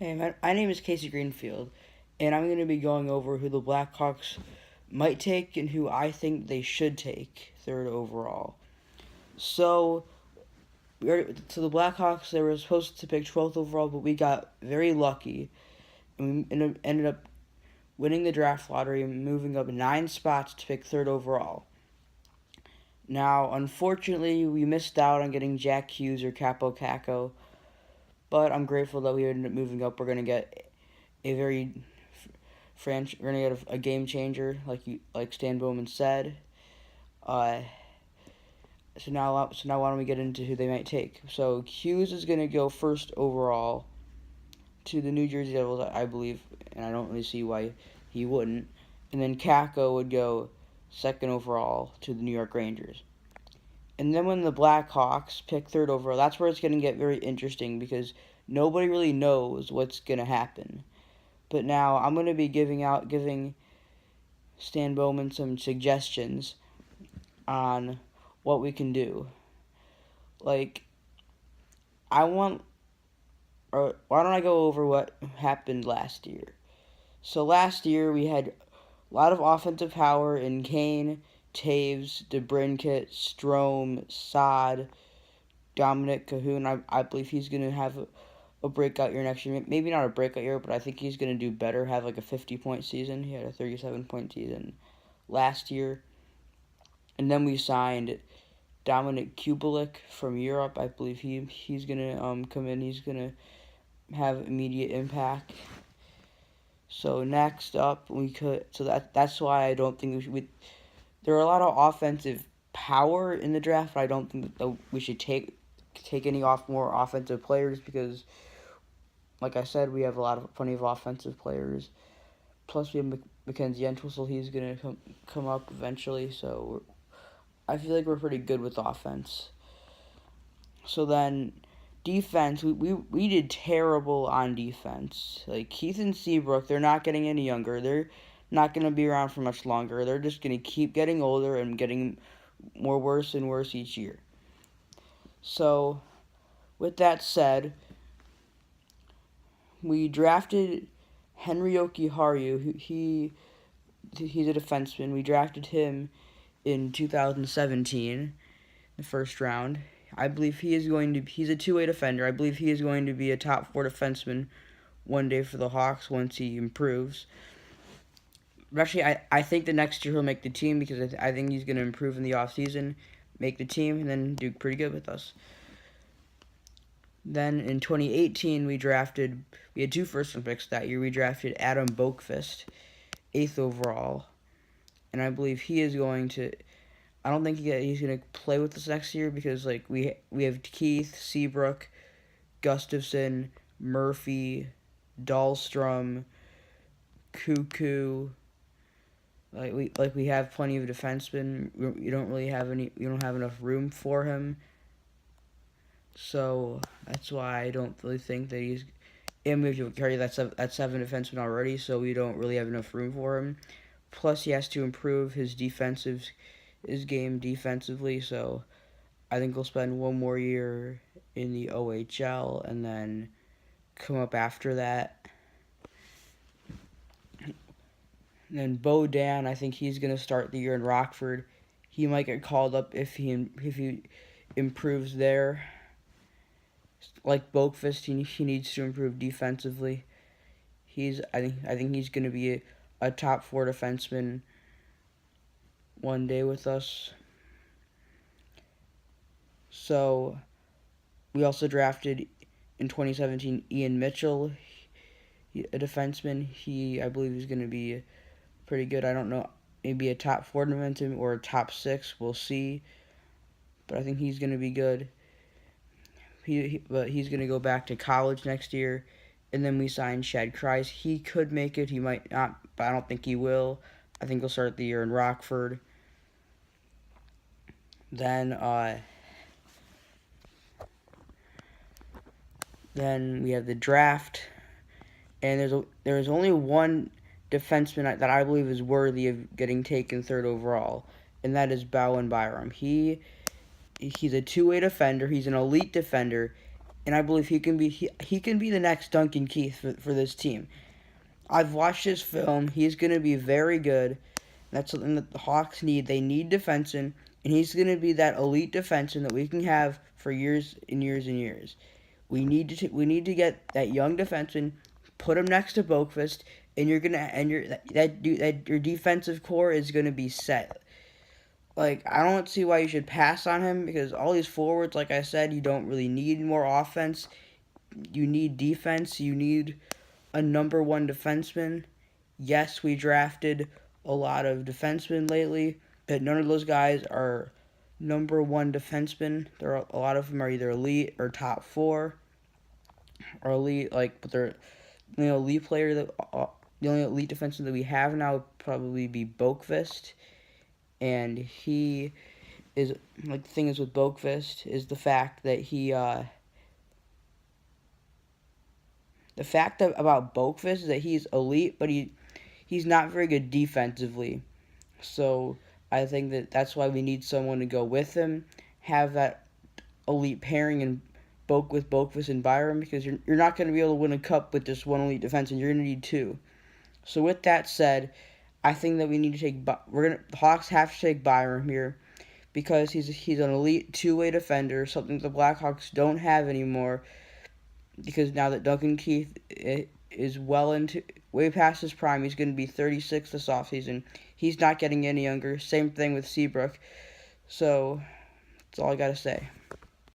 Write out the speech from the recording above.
Hey, my name is Casey Greenfield, and I'm going to be going over who the Blackhawks might take and who I think they should take third overall. So, so the Blackhawks, they were supposed to pick 12th overall, but we got very lucky, and we ended up winning the draft lottery and moving up 9 spots to pick third overall. Now, unfortunately, we missed out on getting Jack Hughes or Capo Caco, but I'm grateful that we ended up moving up. We're going to get a very we're gonna get a game changer, like Stan Bowman said. Uh, so now why don't we get into who they might take? So Hughes is gonna go first overall to the New Jersey Devils, I believe, and I don't really see why he wouldn't. And then Kako would go second overall to the New York Rangers. And then when the Blackhawks pick third overall, that's where it's gonna get very interesting because nobody really knows what's gonna happen. But now I'm going to be giving Stan Bowman some suggestions on what we can do. Like, why don't I go over what happened last year? So last year we had a lot of offensive power in Kane, Taves, DeBrincat, Strome, Saad, Dominic Cahoon. I believe he's going to have a breakout year next year. Maybe not a breakout year, but I think he's going to do better, have like a 50-point season. He had a 37-point season last year. And then we signed Dominic Kubalik from Europe. I believe he's going to come in. He's going to have immediate impact. So next up, that's why I don't think there are a lot of offensive power in the draft, but I don't think that we should take any more offensive players because, like I said, we have plenty of offensive players. Plus, we have Mackenzie Entwistle. He's gonna come up eventually. So I feel like we're pretty good with offense. So then, defense, we did terrible on defense. Like Keith and Seabrook, they're not getting any younger. They're not gonna be around for much longer. They're just gonna keep getting older and getting worse and worse each year. So, with that said, we drafted Henry Okiharu. He's a defenseman. We drafted him in 2017, the first round. I believe he's a two-way defender. I believe he is going to be a top 4 defenseman one day for the Hawks once he improves. But actually, I think the next year he'll make the team because I think he's going to improve in the offseason, make the team, and then do pretty good with us. Then in 2018, we had 2 first-round picks that year. We drafted Adam Boqvist, 8th overall, and I believe he is going to. I don't think he's going to play with us next year because we have Keith, Seabrook, Gustafson, Murphy, Dahlstrom, Cuckoo. We have plenty of defensemen. We don't have enough room for him. So that's why I don't really think that he's. And we have to carry that 7 defensemen already, so we don't really have enough room for him. Plus, he has to improve his game defensively. So I think he'll spend one more year in the OHL and then come up after that. And then Bodan, I think he's gonna start the year in Rockford. He might get called up if he improves there. Like Boqvist, he needs to improve defensively. I think he's gonna be a top 4 defenseman one day with us. So we also drafted in 2017 Ian Mitchell, a defenseman. I believe he's gonna be pretty good. I don't know, maybe a top 4 defenseman or a top 6. We'll see. But I think he's gonna be good. But he's going to go back to college next year. And then we signed Shad Kreis. He could make it. He might not, but I don't think he will. I think he'll start the year in Rockford. Then we have the draft. And there's only one defenseman that I believe is worthy of getting taken third overall. And that is Bowen Byram. He's a two-way defender. He's an elite defender, and I believe he can be the next Duncan Keith for this team. I've watched his film. He's going to be very good. That's something that the Hawks need. They need defensemen, and he's going to be that elite defenseman that we can have for years and years and years. We need to get that young defenseman, put him next to Boqvist, and you're gonna and your defensive core is gonna be set. Like, I don't see why you should pass on him, because all these forwards, like I said, you don't really need more offense. You need defense. You need a number one defenseman. Yes, we drafted a lot of defensemen lately, but none of those guys are number one defensemen. A lot of them are either elite or top four, or elite, but they're elite player that the only elite defenseman that we have now would probably be Boqvist, and he is the thing is with Boqvist is the fact that about Boqvist is that he's elite, but he's not very good defensively. So I think that's why we need someone to go with him, have that elite pairing with Boqvist and Byram, because you're not going to be able to win a cup with just one elite defense, and you're going to need two. So with that said, I think that we need to the Hawks have to take Byram here, because he's an elite two-way defender, something the Blackhawks don't have anymore, because now that Duncan Keith is way past his prime. He's going to be 36 this offseason. He's not getting any younger. Same thing with Seabrook. So that's all I got to say.